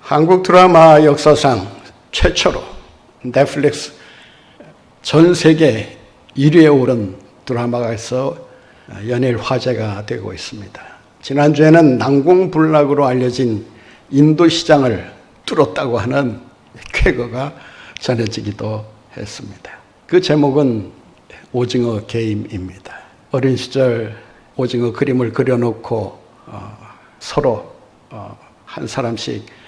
한국 드라마 역사상 최초로 넷플릭스 전 세계 1위에 오른 드라마가 있어 연일 화제가 되고 있습니다. 지난주에는 난공불락으로 알려진 인도 시장을 뚫었다고 하는 쾌거가 전해지기도 했습니다. 그 제목은 오징어 게임입니다. 어린 시절 오징어 그림을 그려놓고 서로 한 사람씩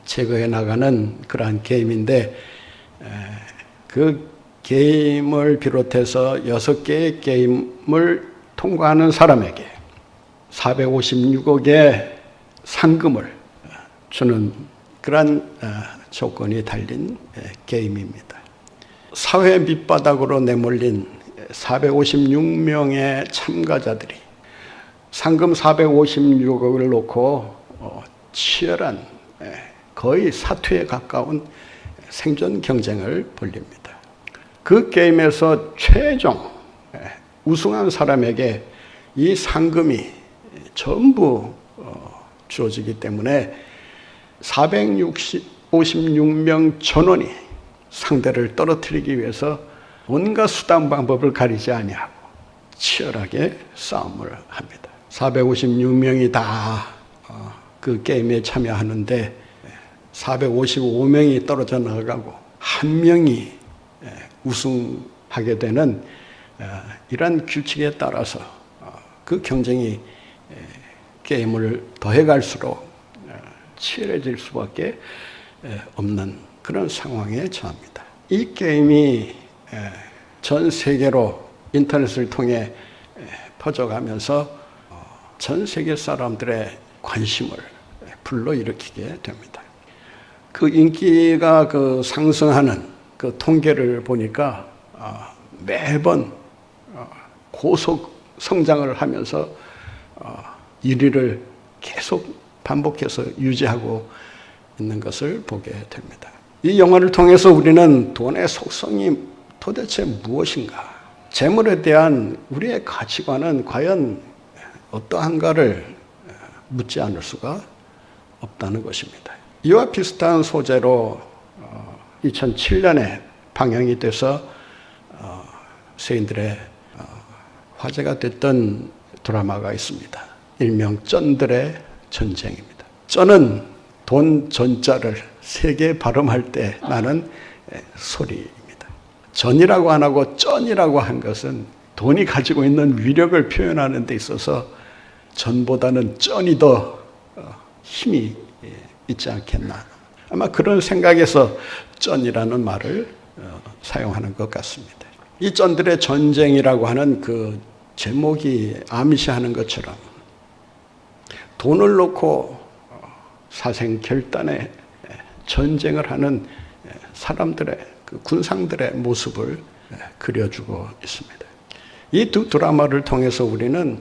제거해 나가는 그러한 게임인데, 그 게임을 비롯해서 6개의 게임을 통과하는 사람에게 456억의 상금을 주는 그러한 조건이 달린 게임입니다. 사회 밑바닥으로 내몰린 456명의 참가자들이 상금 456억을 놓고 치열한 거의 사투에 가까운 생존 경쟁을 벌입니다. 그 게임에서 최종 우승한 사람에게 이 상금이 전부 주어지기 때문에 456명 전원이 상대를 떨어뜨리기 위해서 온갖 수단 방법을 가리지 아니하고 치열하게 싸움을 합니다. 456명이 다 그 게임에 참여하는데 455명이 떨어져 나가고 한 명이 우승하게 되는 이러한 규칙에 따라서 그 경쟁이 게임을 더해갈수록 치열해질 수밖에 없는 그런 상황에 처합니다. 이 게임이 전 세계로 인터넷을 통해 퍼져가면서 전 세계 사람들의 관심을 불러일으키게 됩니다. 그 인기가 상승하는 그 통계를 보니까 매번 고속 성장을 하면서 1위를 계속 반복해서 유지하고 있는 것을 보게 됩니다. 이 영화를 통해서 우리는 돈의 속성이 도대체 무엇인가, 재물에 대한 우리의 가치관은 과연 어떠한가를 묻지 않을 수가 없다는 것입니다. 이와 비슷한 소재로 2007년에 방영이 돼서 세인들의 화제가 됐던 드라마가 있습니다. 일명 쩐들의 전쟁입니다. 쩐은 돈 전자를 3개 발음할 때 나는 소리입니다. 전이라고 안 하고 쩐이라고 한 것은 돈이 가지고 있는 위력을 표현하는 데 있어서 전보다는 쩐이 더 힘이 있지 않겠나. 아마 그런 생각에서 쩐이라는 말을 사용하는 것 같습니다. 이 쩐들의 전쟁이라고 하는 그 제목이 암시하는 것처럼 돈을 놓고 사생결단의 전쟁을 하는 사람들의, 그 군상들의 모습을 그려주고 있습니다. 이 두 드라마를 통해서 우리는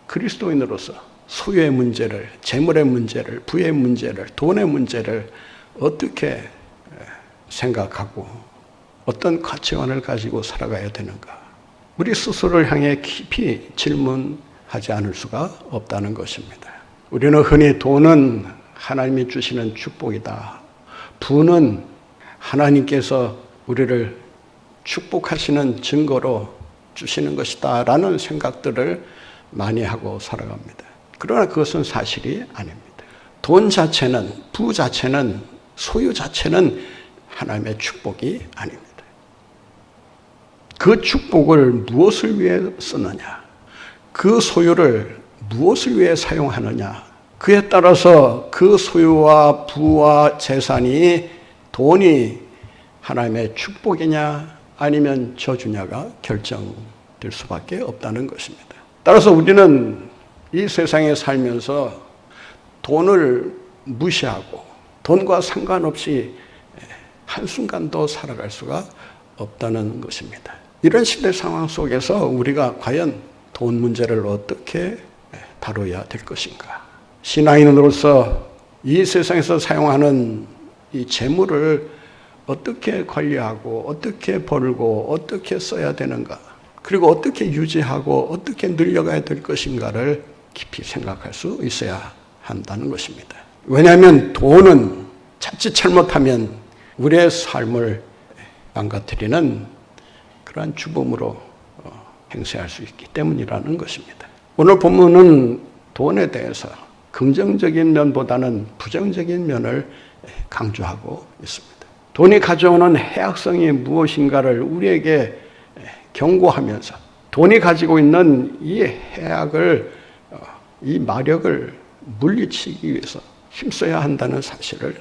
그리스도인으로서 소유의 문제를, 재물의 문제를, 부의 문제를, 돈의 문제를 어떻게 생각하고 어떤 가치관을 가지고 살아가야 되는가, 우리 스스로를 향해 깊이 질문하지 않을 수가 없다는 것입니다. 우리는 흔히 돈은 하나님이 주시는 축복이다, 부는 하나님께서 우리를 축복하시는 증거로 주시는 것이다 라는 생각들을 많이 하고 살아갑니다. 그러나 그것은 사실이 아닙니다. 돈 자체는, 부 자체는, 소유 자체는 하나님의 축복이 아닙니다. 그 축복을 무엇을 위해 쓰느냐, 그 소유를 무엇을 위해 사용하느냐, 그에 따라서 그 소유와 부와 재산이, 돈이 하나님의 축복이냐 아니면 저주냐가 결정될 수밖에 없다는 것입니다. 따라서 우리는 이 세상에 살면서 돈을 무시하고 돈과 상관없이 한순간도 살아갈 수가 없다는 것입니다. 이런 시대 상황 속에서 우리가 과연 돈 문제를 어떻게 다뤄야 될 것인가? 신앙인으로서 이 세상에서 사용하는 이 재물을 어떻게 관리하고 어떻게 벌고 어떻게 써야 되는가, 그리고 어떻게 유지하고 어떻게 늘려가야 될 것인가를 깊이 생각할 수 있어야 한다는 것입니다. 왜냐하면 돈은 자칫 잘못하면 우리의 삶을 망가뜨리는 그러한 주범으로 행세할 수 있기 때문이라는 것입니다. 오늘 본문은 돈에 대해서 긍정적인 면보다는 부정적인 면을 강조하고 있습니다. 돈이 가져오는 해악성이 무엇인가를 우리에게 경고하면서 돈이 가지고 있는 이 해악을, 이 마력을 물리치기 위해서 힘써야 한다는 사실을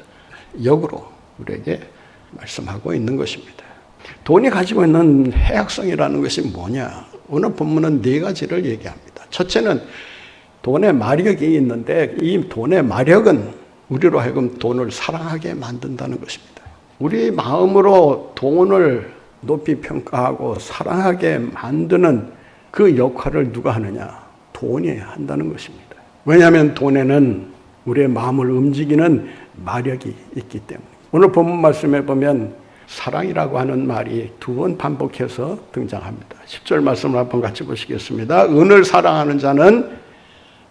역으로 우리에게 말씀하고 있는 것입니다. 돈이 가지고 있는 해악성이라는 것이 뭐냐? 오늘 본문은 네 가지를 얘기합니다. 첫째는 돈의 마력이 있는데 이 돈의 마력은 우리로 하여금 돈을 사랑하게 만든다는 것입니다. 우리 마음으로 돈을 높이 평가하고 사랑하게 만드는 그 역할을 누가 하느냐? 돈이 한다는 것입니다. 왜냐하면 돈에는 우리의 마음을 움직이는 마력이 있기 때문에. 오늘 본문 말씀에 보면 사랑이라고 하는 말이 두 번 반복해서 등장합니다. 10절 말씀을 한번 같이 보시겠습니다. 은을 사랑하는 자는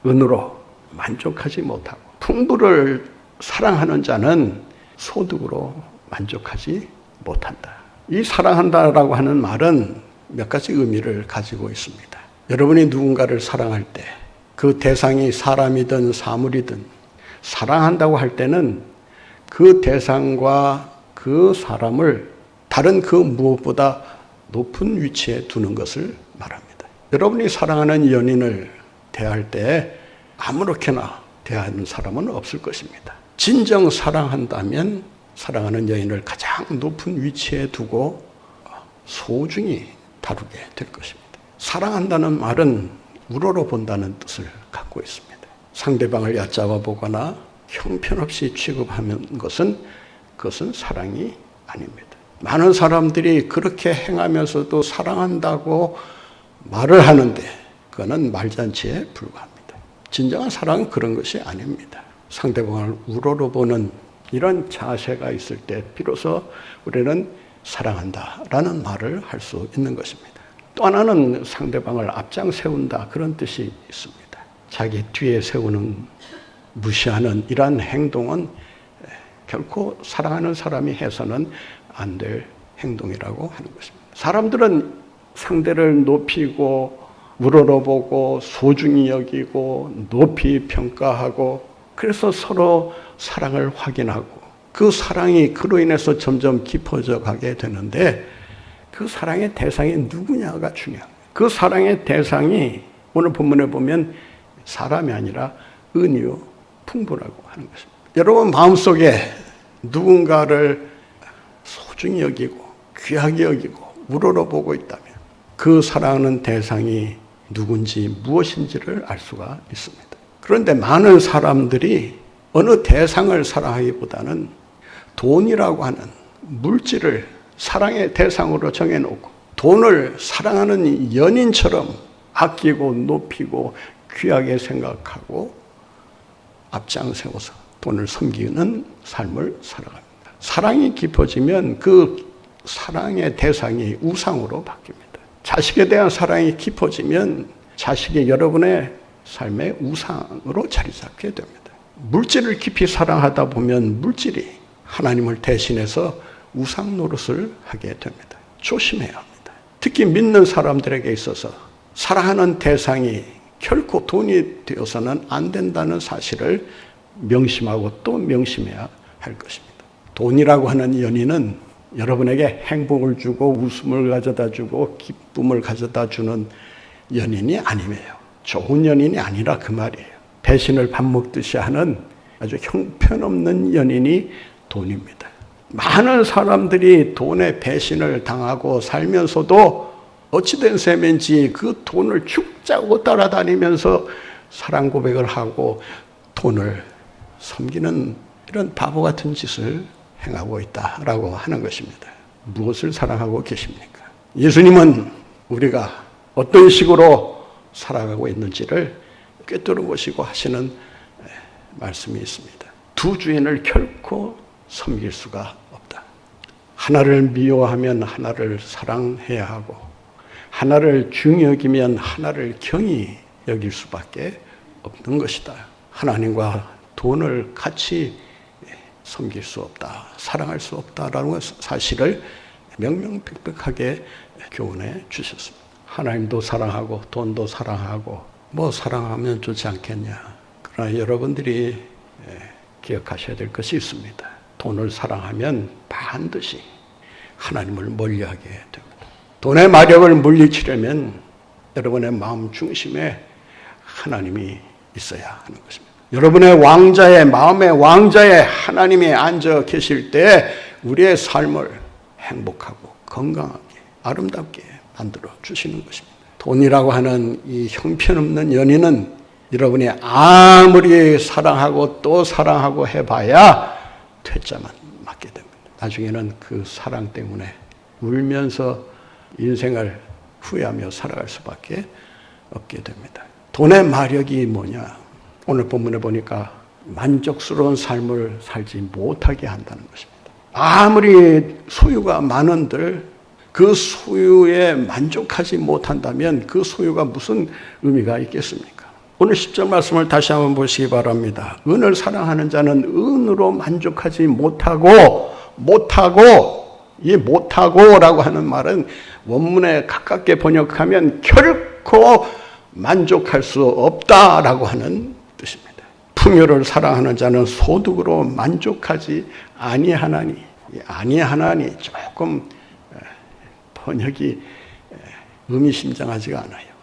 은으로 만족하지 못하고 풍부를 사랑하는 자는 소득으로 만족하지 못한다. 이 사랑한다라고 하는 말은 몇 가지 의미를 가지고 있습니다. 여러분이 누군가를 사랑할 때 그 대상이 사람이든 사물이든 사랑한다고 할 때는 그 대상과 그 사람을 다른 그 무엇보다 높은 위치에 두는 것을 말합니다. 여러분이 사랑하는 연인을 대할 때 아무렇게나 대하는 사람은 없을 것입니다. 진정 사랑한다면 사랑하는 여인을 가장 높은 위치에 두고 소중히 다루게 될 것입니다. 사랑한다는 말은 우러러본다는 뜻을 갖고 있습니다. 상대방을 얕잡아 보거나 형편없이 취급하는 것은 그것은 사랑이 아닙니다. 많은 사람들이 그렇게 행하면서도 사랑한다고 말을 하는데 그거는 말잔치에 불과합니다. 진정한 사랑은 그런 것이 아닙니다. 상대방을 우러러보는 이런 자세가 있을 때 비로소 우리는 사랑한다라는 말을 할 수 있는 것입니다. 또 하나는 상대방을 앞장 세운다 그런 뜻이 있습니다. 자기 뒤에 세우는 무시하는 이러한 행동은 결코 사랑하는 사람이 해서는 안 될 행동이라고 하는 것입니다. 사람들은 상대를 높이고 우러러보고 소중히 여기고 높이 평가하고 그래서 서로 사랑을 확인하고 그 사랑이 그로 인해서 점점 깊어져 가게 되는데 그 사랑의 대상이 누구냐가 중요합니다. 그 사랑의 대상이 오늘 본문에 보면 사람이 아니라 은이요 풍부라고 하는 것입니다. 여러분 마음속에 누군가를 소중히 여기고 귀하게 여기고 우러러보고 있다면 그 사랑하는 대상이 누군지 무엇인지를 알 수가 있습니다. 그런데 많은 사람들이 어느 대상을 사랑하기보다는 돈이라고 하는 물질을 사랑의 대상으로 정해놓고 돈을 사랑하는 연인처럼 아끼고 높이고 귀하게 생각하고 앞장세워서 돈을 섬기는 삶을 살아갑니다. 사랑이 깊어지면 그 사랑의 대상이 우상으로 바뀝니다. 자식에 대한 사랑이 깊어지면 자식이 여러분의 삶의 우상으로 자리 잡게 됩니다. 물질을 깊이 사랑하다 보면 물질이 하나님을 대신해서 우상 노릇을 하게 됩니다. 조심해야 합니다. 특히 믿는 사람들에게 있어서 사랑하는 대상이 결코 돈이 되어서는 안 된다는 사실을 명심하고 또 명심해야 할 것입니다. 돈이라고 하는 연인은 여러분에게 행복을 주고 웃음을 가져다 주고 기쁨을 가져다 주는 연인이 아니에요. 좋은 연인이 아니라 그 말이에요. 배신을 밥 먹듯이 하는 아주 형편없는 연인이 돈입니다. 많은 사람들이 돈에 배신을 당하고 살면서도 어찌된 셈인지 그 돈을 죽자고 따라다니면서 사랑 고백을 하고 돈을 섬기는 이런 바보 같은 짓을 행하고 있다라고 하는 것입니다. 무엇을 사랑하고 계십니까? 예수님은 우리가 어떤 식으로 살아가고 있는지를 꿰뚫어 보시고 하시는 말씀이 있습니다. 두 주인을 결코 섬길 수가 없다. 하나를 미워하면 하나를 사랑해야 하고 하나를 중히 여기면 하나를 경히 여길 수밖에 없는 것이다. 하나님과 돈을 같이 섬길 수 없다, 사랑할 수 없다라는 사실을 명명백백하게 교훈해 주셨습니다. 하나님도 사랑하고 돈도 사랑하고 뭐 사랑하면 좋지 않겠냐. 그러나 여러분들이 기억하셔야 될 것이 있습니다. 돈을 사랑하면 반드시 하나님을 멀리하게 됩니다. 돈의 마력을 물리치려면 여러분의 마음 중심에 하나님이 있어야 하는 것입니다. 여러분의 왕자의 마음의 왕자에 하나님이 앉아 계실 때 우리의 삶을 행복하고 건강하게 아름답게 만들어 주시는 것입니다. 돈이라고 하는 이 형편없는 연인은 여러분이 아무리 사랑하고 또 사랑하고 해봐야 퇴짜만 맞게 됩니다. 나중에는 그 사랑 때문에 울면서 인생을 후회하며 살아갈 수밖에 없게 됩니다. 돈의 마력이 뭐냐? 오늘 본문에 보니까 만족스러운 삶을 살지 못하게 한다는 것입니다. 아무리 소유가 많은들 그 소유에 만족하지 못한다면 그 소유가 무슨 의미가 있겠습니까? 오늘 10절 말씀을 다시 한번 보시기 바랍니다. 은을 사랑하는 자는 은으로 만족하지 이 못하고라고 하는 말은 원문에 가깝게 번역하면 결코 만족할 수 없다라고 하는 뜻입니다. 풍요를 사랑하는 자는 소득으로 만족하지 아니하나니 조금 번역이 의미심장하지가 않아요.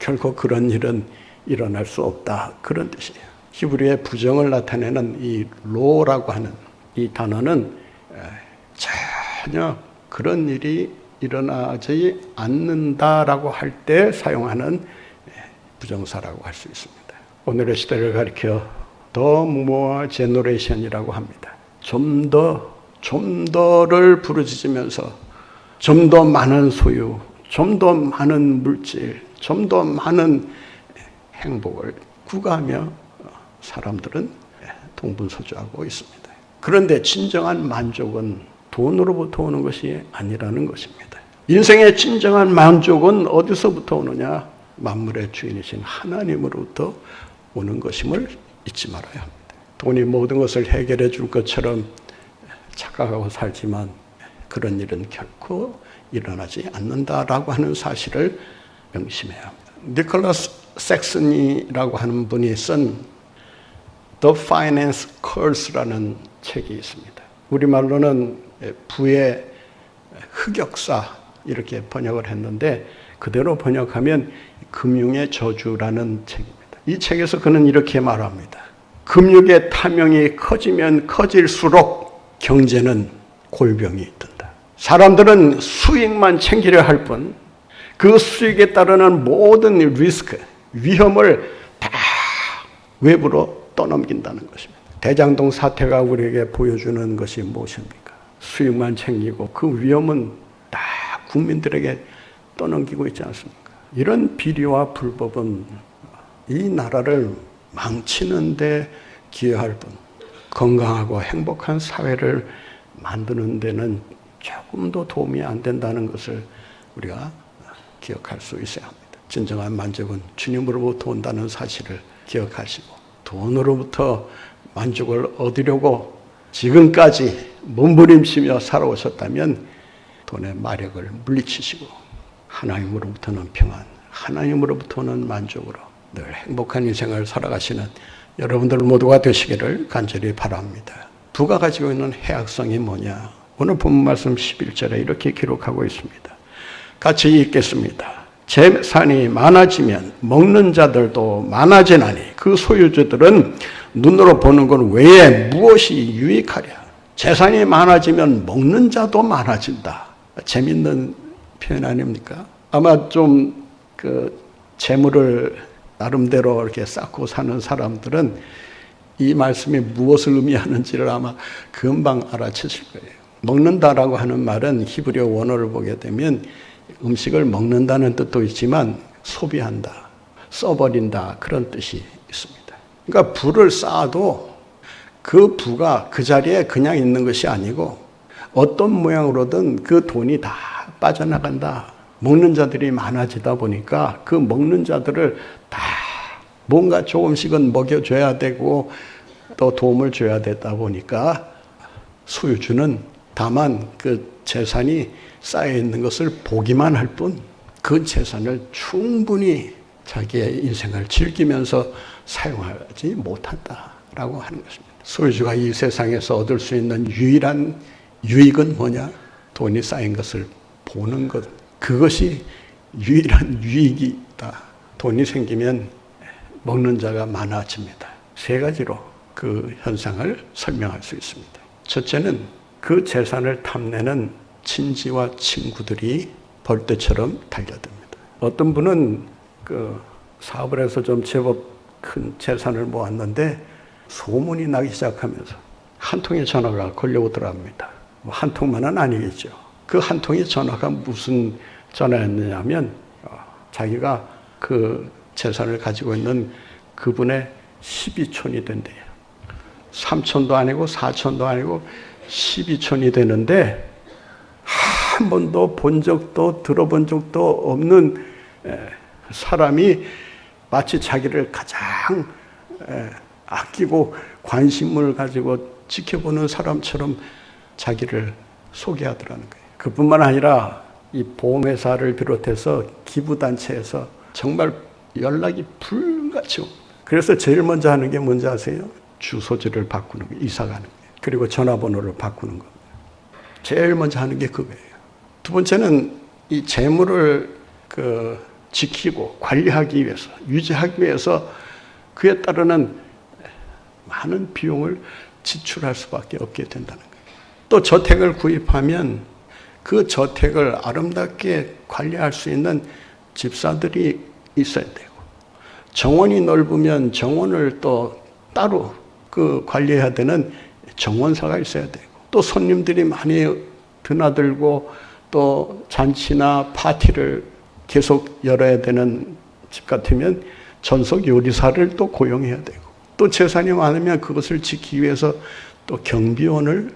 결코 그런 일은 일어날 수 없다, 그런 뜻이에요. 히브리의 부정을 나타내는 이 로라고 하는 이 단어는 전혀 그런 일이 일어나지 않는다라고 할 때 사용하는 부정사라고 할 수 있습니다. 오늘의 시대를 가리켜 더 무모어 제너레이션이라고 합니다. 좀 더를 부르짖으면서 좀 더 많은 소유, 좀 더 많은 물질, 좀 더 많은 행복을 구가하며 사람들은 동분서주하고 있습니다. 그런데 진정한 만족은 돈으로부터 오는 것이 아니라는 것입니다. 인생의 진정한 만족은 어디서부터 오느냐? 만물의 주인이신 하나님으로부터 오는 것임을 잊지 말아야 합니다. 돈이 모든 것을 해결해 줄 것처럼 착각하고 살지만 그런 일은 결코 일어나지 않는다라고 하는 사실을 명심해야 합니다. 니콜라스 섹슨이라고 하는 분이 쓴 The Finance Curse라는 책이 있습니다. 우리말로는 부의 흑역사 이렇게 번역을 했는데 그대로 번역하면 금융의 저주라는 책입니다. 이 책에서 그는 이렇게 말합니다. 금융의 탐욕이 커지면 커질수록 경제는 골병이 든다. 사람들은 수익만 챙기려 할 뿐 그 수익에 따르는 모든 리스크, 위험을 다 외부로 떠넘긴다는 것입니다. 대장동 사태가 우리에게 보여주는 것이 무엇입니까? 수익만 챙기고 그 위험은 다 국민들에게 떠넘기고 있지 않습니까? 이런 비리와 불법은 이 나라를 망치는 데 기여할 뿐 건강하고 행복한 사회를 만드는 데는 조금도 도움이 안 된다는 것을 우리가 기억할 수 있어야 합니다. 진정한 만족은 주님으로부터 온다는 사실을 기억하시고 돈으로부터 만족을 얻으려고 지금까지 몸부림치며 살아오셨다면 돈의 마력을 물리치시고 하나님으로부터는 평안, 하나님으로부터는 만족으로 늘 행복한 인생을 살아가시는 여러분들 모두가 되시기를 간절히 바랍니다. 부가 가지고 있는 해악성이 뭐냐? 오늘 본문 말씀 11절에 이렇게 기록하고 있습니다. 같이 읽겠습니다. 재산이 많아지면 먹는 자들도 많아지나니 그 소유주들은 눈으로 보는 것 외에 무엇이 유익하랴. 재산이 많아지면 먹는 자도 많아진다. 재밌는 표현 아닙니까? 아마 좀 재물을 나름대로 이렇게 쌓고 사는 사람들은 이 말씀이 무엇을 의미하는지를 아마 금방 알아채실 거예요. 먹는다라고 하는 말은 히브리어 원어를 보게 되면 음식을 먹는다는 뜻도 있지만 소비한다, 써버린다 그런 뜻이 있습니다. 그러니까 부를 쌓아도 그 부가 그 자리에 그냥 있는 것이 아니고 어떤 모양으로든 그 돈이 다 빠져나간다. 먹는 자들이 많아지다 보니까 그 먹는 자들을 다 뭔가 조금씩은 먹여줘야 되고 또 도움을 줘야 되다 보니까 소유주는 다만 그 재산이 쌓여 있는 것을 보기만 할 뿐 그 재산을 충분히 자기의 인생을 즐기면서 사용하지 못한다라고 하는 것입니다. 소유주가 이 세상에서 얻을 수 있는 유일한 유익은 뭐냐? 돈이 쌓인 것을 보는 것. 그것이 유일한 유익이다. 돈이 생기면 먹는 자가 많아집니다. 세 가지로 그 현상을 설명할 수 있습니다. 첫째는 그 재산을 탐내는 친지와 친구들이 벌떼처럼 달려듭니다. 어떤 분은 그 사업을 해서 좀 제법 큰 재산을 모았는데 소문이 나기 시작하면서 한 통의 전화가 걸려오더랍니다. 한 통만은 아니겠죠. 그 한 통의 전화가 무슨 전화였느냐면 자기가 그 재산을 가지고 있는 그분의 12촌이 된대요. 3촌도 아니고 4촌도 아니고 12촌이 되는데 한 번도 본 적도 들어본 적도 없는 사람이 마치 자기를 가장 아끼고 관심을 가지고 지켜보는 사람처럼 자기를 소개하더라는 거예요. 그뿐만 아니라 이 보험회사를 비롯해서 기부단체에서 정말 연락이 불같이 옵니다. 그래서 제일 먼저 하는 게 뭔지 아세요? 주소지를 바꾸는 거예요. 이사 가는 거예요. 그리고 전화번호를 바꾸는 겁니다. 제일 먼저 하는 게 그거예요. 두 번째는 이 재물을 지키고 관리하기 위해서, 유지하기 위해서 그에 따르는 많은 비용을 지출할 수밖에 없게 된다는 거예요. 또 저택을 구입하면 그 저택을 아름답게 관리할 수 있는 집사들이 있어야 되고, 정원이 넓으면 정원을 또 따로 관리해야 되는 정원사가 있어야 되고, 또 손님들이 많이 드나들고 또 잔치나 파티를 계속 열어야 되는 집 같으면 전속 요리사를 또 고용해야 되고, 또 재산이 많으면 그것을 지키기 위해서 또 경비원을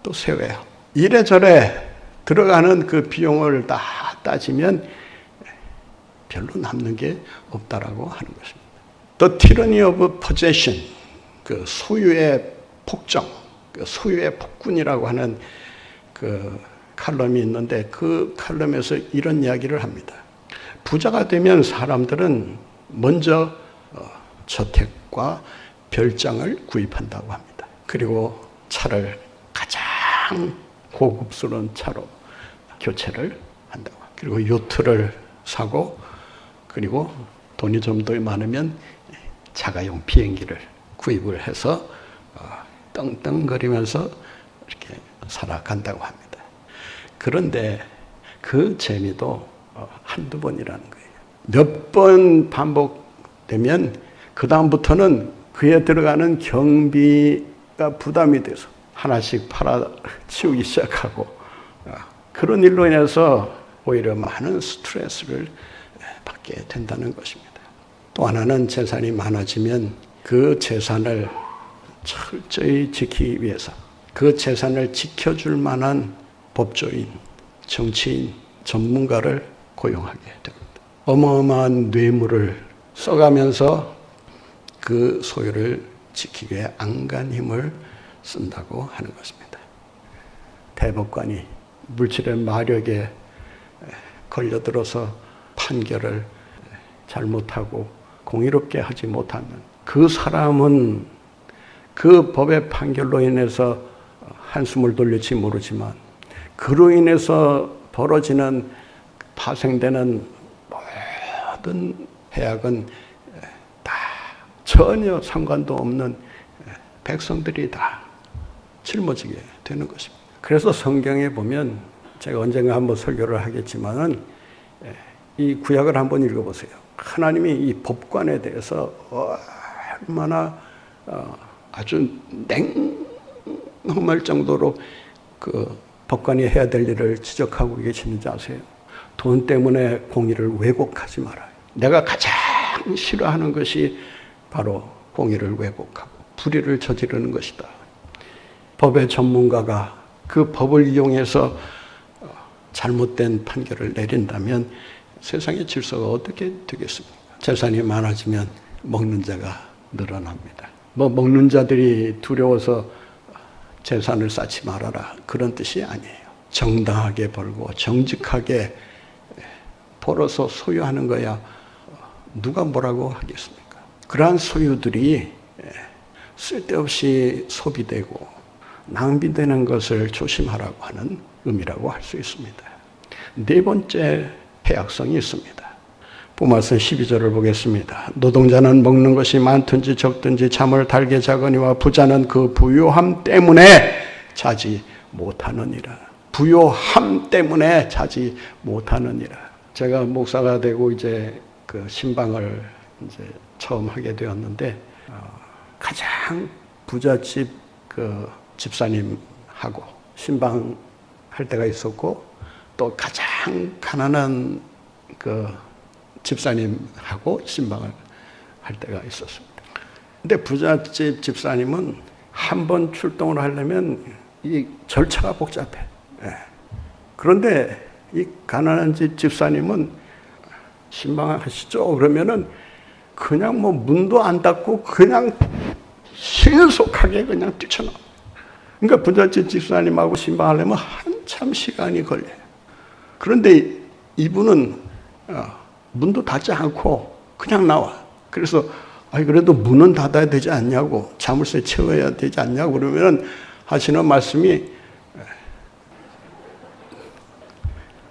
또 세워야 하고, 이래저래 들어가는 그 비용을 다 따지면 별로 남는 게 없다라고 하는 것입니다. The tyranny of possession, 그 소유의 폭정, 그 소유의 폭군이라고 하는 그 칼럼이 있는데 그 칼럼에서 이런 이야기를 합니다. 부자가 되면 사람들은 먼저 저택과 별장을 구입한다고 합니다. 그리고 차를 가장 고급스러운 차로 교체를 한다고 합니다. 그리고 요트를 사고, 그리고 돈이 좀 더 많으면 자가용 비행기를 구입을 해서 떵떵거리면서 이렇게 살아간다고 합니다. 그런데 그 재미도 한두 번이라는 거예요. 몇 번 반복되면 그 다음부터는 그에 들어가는 경비가 부담이 돼서 하나씩 팔아치우기 시작하고, 그런 일로 인해서 오히려 많은 스트레스를 받게 된다는 것입니다. 또 하나는 재산이 많아지면 그 재산을 철저히 지키기 위해서 그 재산을 지켜줄 만한 법조인, 정치인, 전문가를 고용하게 됩니다. 어마어마한 뇌물을 써가면서 그 소유를 지키기 위해 안간힘을 쓴다고 하는 것입니다. 대법관이 물질의 마력에 걸려들어서 판결을 잘못하고 공의롭게 하지 못하면 그 사람은 그 법의 판결로 인해서 한숨을 돌릴지 모르지만 그로 인해서 벌어지는 파생되는 모든 해악은 다 전혀 상관도 없는 백성들이 다 짊어지게 되는 것입니다. 그래서 성경에 보면 제가 언젠가 한번 설교를 하겠지만은 이 구약을 한번 읽어보세요. 하나님이 이 법관에 대해서 얼마나 아주 냉엄할 정도로 그 법관이 해야 될 일을 지적하고 계시는지 아세요? 돈 때문에 공의를 왜곡하지 말아요. 내가 가장 싫어하는 것이 바로 공의를 왜곡하고 불의를 저지르는 것이다. 법의 전문가가 그 법을 이용해서 잘못된 판결을 내린다면 세상의 질서가 어떻게 되겠습니까? 재산이 많아지면 먹는 자가 늘어납니다. 뭐 먹는 자들이 두려워서 재산을 쌓지 말아라 그런 뜻이 아니에요. 정당하게 벌고 정직하게 벌어서 소유하는 거야 누가 뭐라고 하겠습니까? 그러한 소유들이 쓸데없이 소비되고 낭비되는 것을 조심하라고 하는 의미라고 할 수 있습니다. 네 번째 해악성이 있습니다. 부마서 12절을 보겠습니다. 노동자는 먹는 것이 많든지 적든지 잠을 달게 자거니와 부자는 그 부요함 때문에 자지 못하느니라. 부요함 때문에 자지 못하느니라. 제가 목사가 되고 이제 그 신방을 이제 처음 하게 되었는데 가장 부잣집 그 집사님하고 신방 할 때가 있었고 또 가장 가난한 그 집사님하고 신방을 할 때가 있었습니다. 근데 부잣집 집사님은 한 번 출동을 하려면 이 절차가 복잡해. 그런데 이 가난한 집 집사님은 신방하시죠? 그러면은 그냥 뭐 문도 안 닫고 그냥 신속하게 그냥 뛰쳐나와. 그러니까 부잣집 집사님하고 신방하려면 한참 시간이 걸려요. 그런데 이분은 문도 닫지 않고 그냥 나와. 그래서 그래도 문은 닫아야 되지 않냐고, 자물쇠 채워야 되지 않냐고 그러면 하시는 말씀이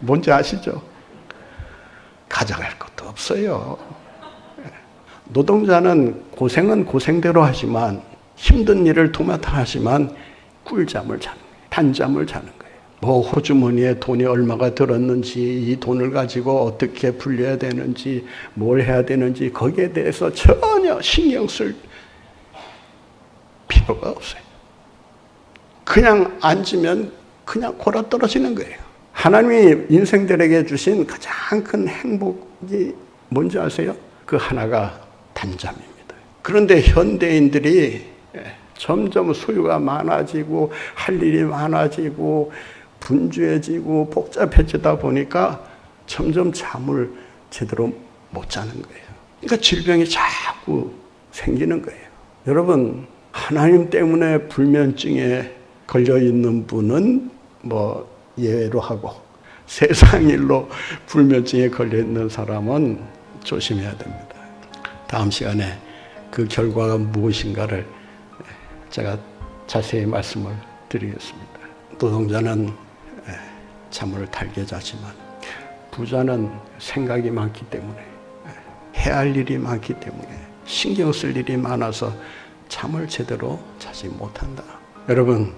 뭔지 아시죠? 가져갈 것도 없어요. 노동자는 고생은 고생대로 하지만 힘든 일을 도맡아 하지만 꿀잠을 자는 거예요. 단잠을 자는 거예요. 뭐 호주머니에 돈이 얼마가 들었는지 이 돈을 가지고 어떻게 불려야 되는지 뭘 해야 되는지 거기에 대해서 전혀 신경 쓸 필요가 없어요. 그냥 앉으면 그냥 골아 떨어지는 거예요. 하나님이 인생들에게 주신 가장 큰 행복이 뭔지 아세요? 그 하나가 단잠입니다. 그런데 현대인들이 점점 소유가 많아지고 할 일이 많아지고 분주해지고 복잡해지다 보니까 점점 잠을 제대로 못 자는 거예요. 그러니까 질병이 자꾸 생기는 거예요. 여러분, 하나님 때문에 불면증에 걸려 있는 분은 뭐 예외로 하고 세상 일로 불면증에 걸려 있는 사람은 조심해야 됩니다. 다음 시간에 그 결과가 무엇인가를 제가 자세히 말씀을 드리겠습니다. 노동자는 잠을 달게 자지만 부자는 생각이 많기 때문에 해야 할 일이 많기 때문에 신경 쓸 일이 많아서 잠을 제대로 자지 못한다. 여러분,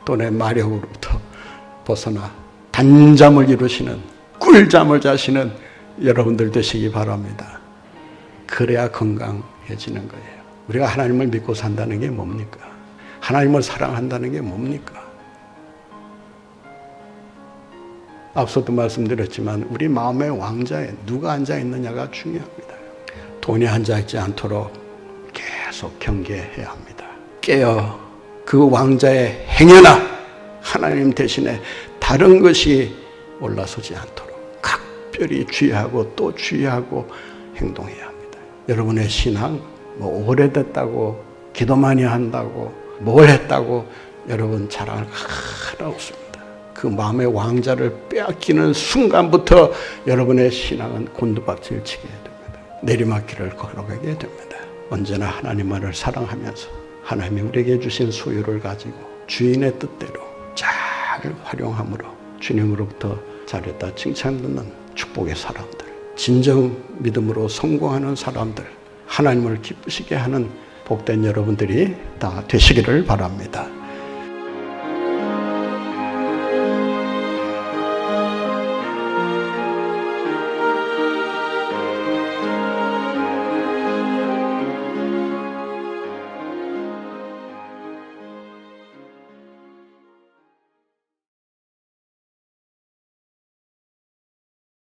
돈의 마력으로부터 벗어나 단잠을 이루시는 꿀잠을 자시는 여러분들 되시기 바랍니다. 그래야 건강해지는 거예요. 우리가 하나님을 믿고 산다는 게 뭡니까? 하나님을 사랑한다는 게 뭡니까? 앞서도 말씀드렸지만 우리 마음의 왕자에 누가 앉아있느냐가 중요합니다. 돈이 앉아있지 않도록 계속 경계해야 합니다. 깨어 그 왕자의 행여나 하나님 대신에 다른 것이 올라서지 않도록 각별히 주의하고 또 주의하고 행동해야 합니다. 여러분의 신앙 뭐 오래됐다고 기도 많이 한다고 뭘 했다고 여러분 자랑할 하나 없습니다. 그 마음의 왕자를 빼앗기는 순간부터 여러분의 신앙은 곤두박질 치게 됩니다. 내리막길을 걸어가게 됩니다. 언제나 하나님만을 사랑하면서 하나님이 우리에게 주신 소유를 가지고 주인의 뜻대로 잘 활용함으로 주님으로부터 잘했다 칭찬받는 축복의 사람들, 진정 믿음으로 성공하는 사람들, 하나님을 기쁘시게 하는 복된 여러분들이 다 되시기를 바랍니다.